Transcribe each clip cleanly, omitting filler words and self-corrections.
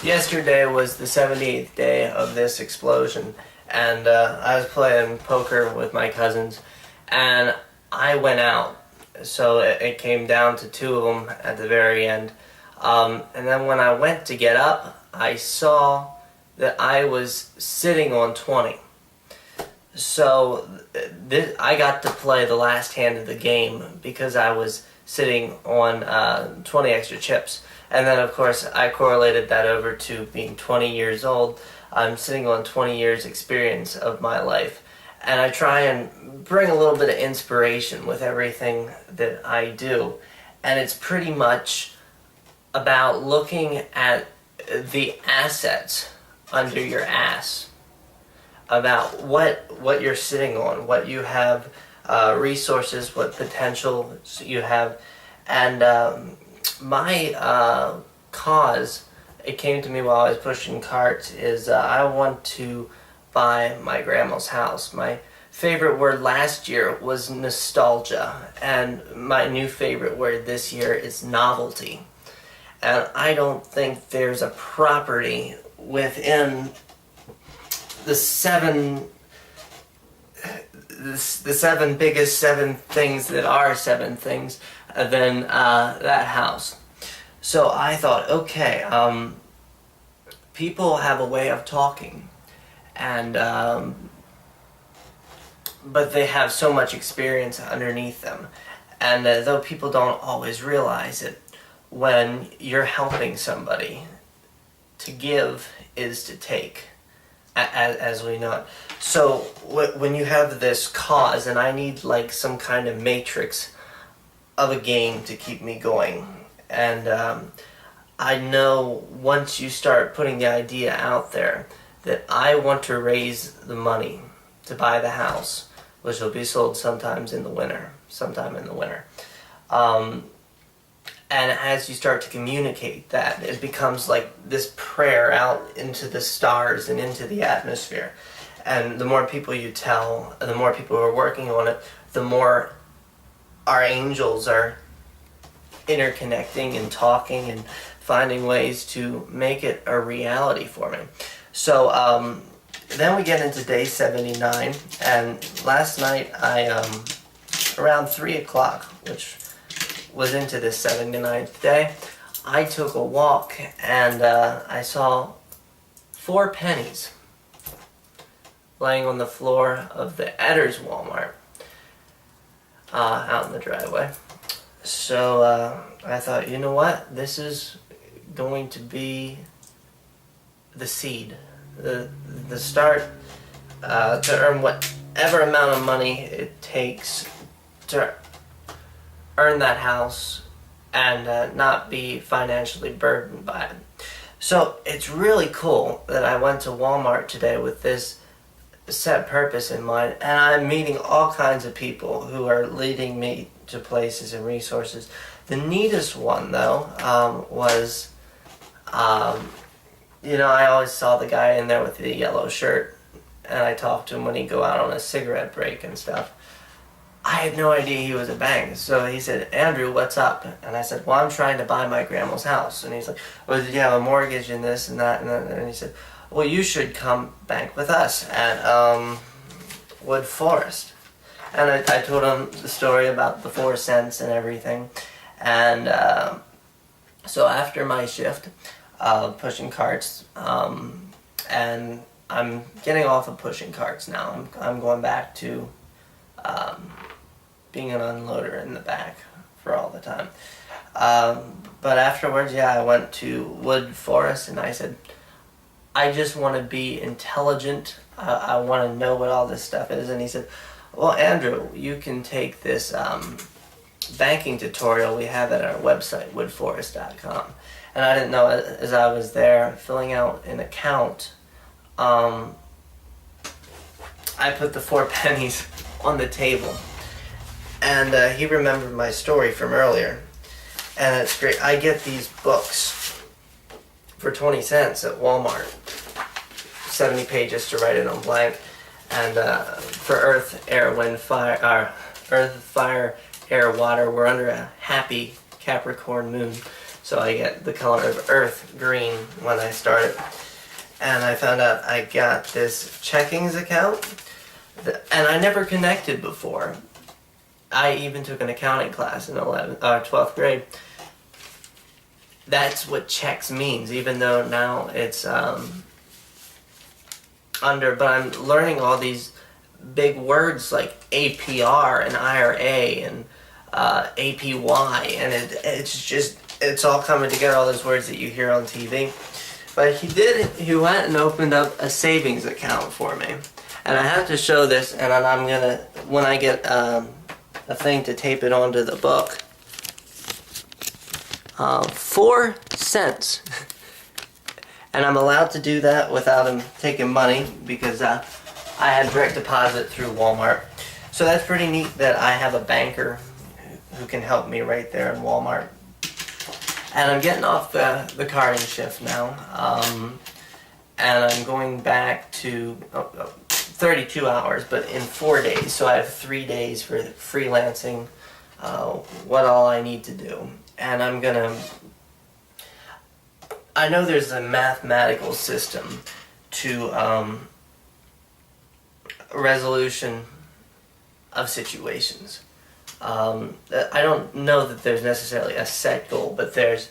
Yesterday was the 78th day of this explosion, and I was playing poker with my cousins, and I went out. So it came down to two of them at the very end. And then when I went to get up, I saw that I was sitting on 20. So I got to play the last hand of the game because I was sitting on 20 extra chips. And then, of course, I correlated that over to being 20 years old. I'm sitting on 20 years experience of my life. And I try and bring a little bit of inspiration with everything that I do. And it's pretty much about looking at the assets under your ass, about what you're sitting on, what you have, resources, what potential you have. And my cause, it came to me while I was pushing carts, is I want to buy my grandma's house. My favorite word last year was nostalgia, and my new favorite word this year is novelty. And I don't think there's a property within the seven biggest seven things that are seven things than that house. So I thought, okay, people have a way of talking, and but they have so much experience underneath them, and though people don't always realize it, when you're helping somebody, to give is to take, as we know it. So when you have this cause, and I need like some kind of matrix of a game to keep me going, and I know once you start putting the idea out there that I want to raise the money to buy the house, which will be sold sometime in the winter. And as you start to communicate that, it becomes like this prayer out into the stars and into the atmosphere. And the more people you tell, the more people who are working on it, the more our angels are interconnecting and talking and finding ways to make it a reality for me. So then we get into day 79, and last night I, around 3 o'clock, which was into this 79th day, I took a walk, and I saw 4 pennies laying on the floor of the Edders Walmart out in the driveway. So I thought, you know what, this is going to be the seed, the start to earn whatever amount of money it takes to earn that house and not be financially burdened by it. So it's really cool that I went to Walmart today with this set purpose in mind, and I'm meeting all kinds of people who are leading me to places and resources. The neatest one, though, was, I always saw the guy in there with the yellow shirt, and I talked to him when he'd go out on a cigarette break and stuff. I had no idea he was a bank, so he said, "Andrew, what's up?" And I said, "Well, I'm trying to buy my grandma's house." And he's like, "Well, did you have a mortgage in this and that?" And he said, "Well, you should come bank with us at Wood Forest." And I told him the story about the 4 cents and everything. And so after my shift, pushing carts, and I'm getting off of pushing carts now. I'm going back to being an unloader in the back for all the time. But afterwards, I went to Wood Forest, and I said, I just want to be intelligent. I want to know what all this stuff is. And he said, "Well, Andrew, you can take this banking tutorial we have at our website, woodforest.com. And I didn't know, as I was there filling out an account, I put the 4 pennies on the table. And he remembered my story from earlier. And it's great. I get these books for 20 cents at Walmart. 70 pages to write it on blank. And for Earth, Air, Wind, Fire, Air, Water, we're under a happy Capricorn moon. so I get the color of earth green when I start it. And I found out I got this checkings account, and I never connected before. I even took an accounting class in 12th grade. That's what checks means, even though now it's but I'm learning all these big words like APR and IRA and APY, and it's all coming together, all those words that you hear on TV. But he went and opened up a savings account for me. And I have to show this, and I'm gonna, when I get a thing to tape it onto the book, 4 cents. And I'm allowed to do that without him taking money because I had direct deposit through Walmart. So that's pretty neat that I have a banker who can help me right there in Walmart. And I'm getting off the carding shift now. And I'm going back to 32 hours, but in 4 days. So I have 3 days for freelancing, what all I need to do. And I know there's a mathematical system to resolution of situations. I don't know that there's necessarily a set goal, but there's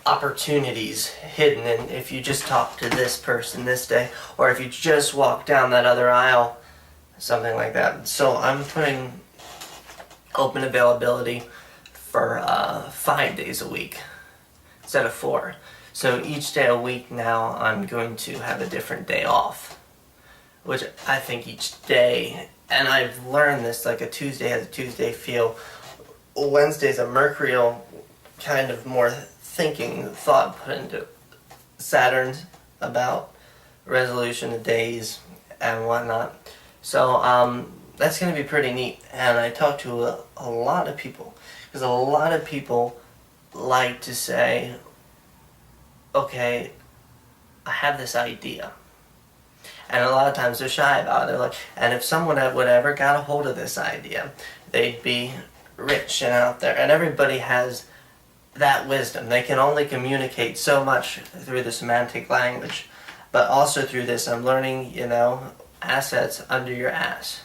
opportunities hidden in if you just talk to this person this day, or if you just walk down that other aisle, something like that. So I'm putting open availability for 5 days a week instead of 4. So each day a week now I'm going to have a different day off, which I think each day, and I've learned this, like a Tuesday has a Tuesday feel, Wednesday's a mercurial kind of more thought put into Saturn about resolution of days and whatnot. So that's going to be pretty neat. And I talked to a lot of people, because a lot of people like to say, okay, I have this idea. And a lot of times they're shy about it. They're like, and if someone would ever got a hold of this idea, they'd be rich and out there. And everybody has that wisdom. They can only communicate so much through the semantic language. But also through this, I'm learning, assets under your ass.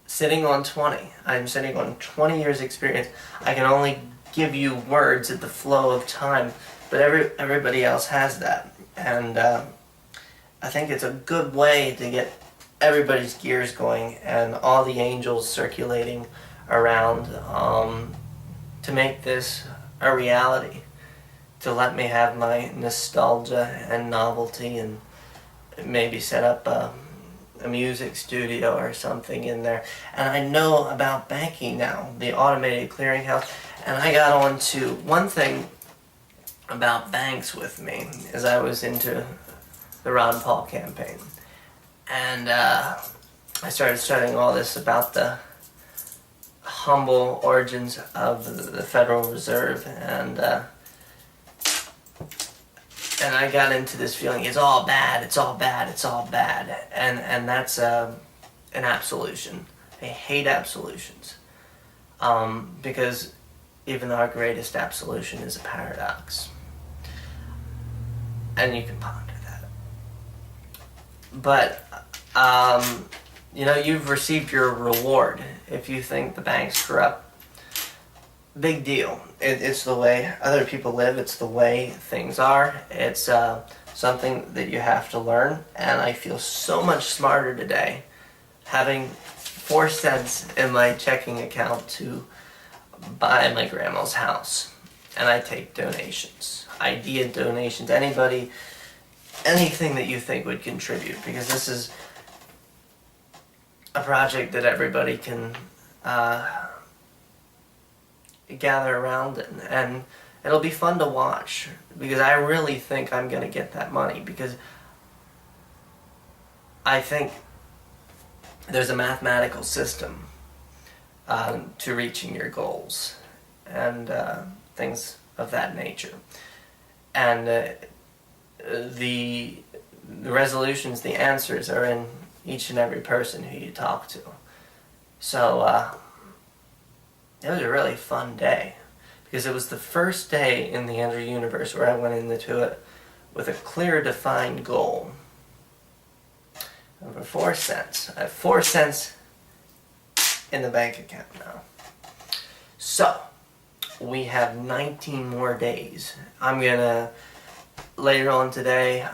Sitting on 20. I'm sitting on 20 years experience. I can only give you words at the flow of time. But everybody else has that. And I think it's a good way to get everybody's gears going and all the angels circulating around to make this a reality, to let me have my nostalgia and novelty and maybe set up a music studio or something in there. And I know about banking now, the automated clearinghouse, and I got on to one thing about banks with me as I was into the Ron Paul campaign. And I started studying all this about the humble origins of the Federal Reserve, and I got into this feeling, it's all bad, it's all bad, it's all bad. And that's an absolution. I hate absolutions. Because even our greatest absolution is a paradox. And you can ponder that. But, you've received your reward. If you think the bank's corrupt, big deal. It's the way other people live. It's the way things are. It's something that you have to learn. And I feel so much smarter today having 4 cents in my checking account to buy my grandma's house. And I take donations. Idea donations. Anybody, anything that you think would contribute. Because this is a project that everybody can gather around and it'll be fun to watch, because I really think I'm going to get that money, because I think there's a mathematical system to reaching your goals and things of that nature. And the resolutions, the answers are in each and every person who you talk to. So it was a really fun day, because it was the first day in the Andrew universe where I went into it with a clear, defined goal. Over 4 cents. I have 4 cents in the bank account now. So, we have 19 more days. I'm gonna, later on today,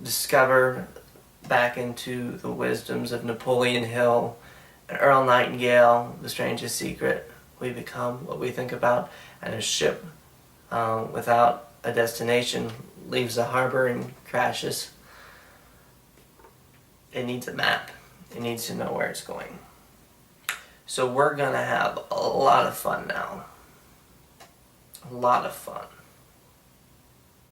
discover back into the wisdoms of Napoleon Hill and Earl Nightingale, The Strangest Secret. We become what we think about, and a ship without a destination leaves the harbor and crashes. It needs a map. It needs to know where it's going. So we're gonna have a lot of fun now. A lot of fun.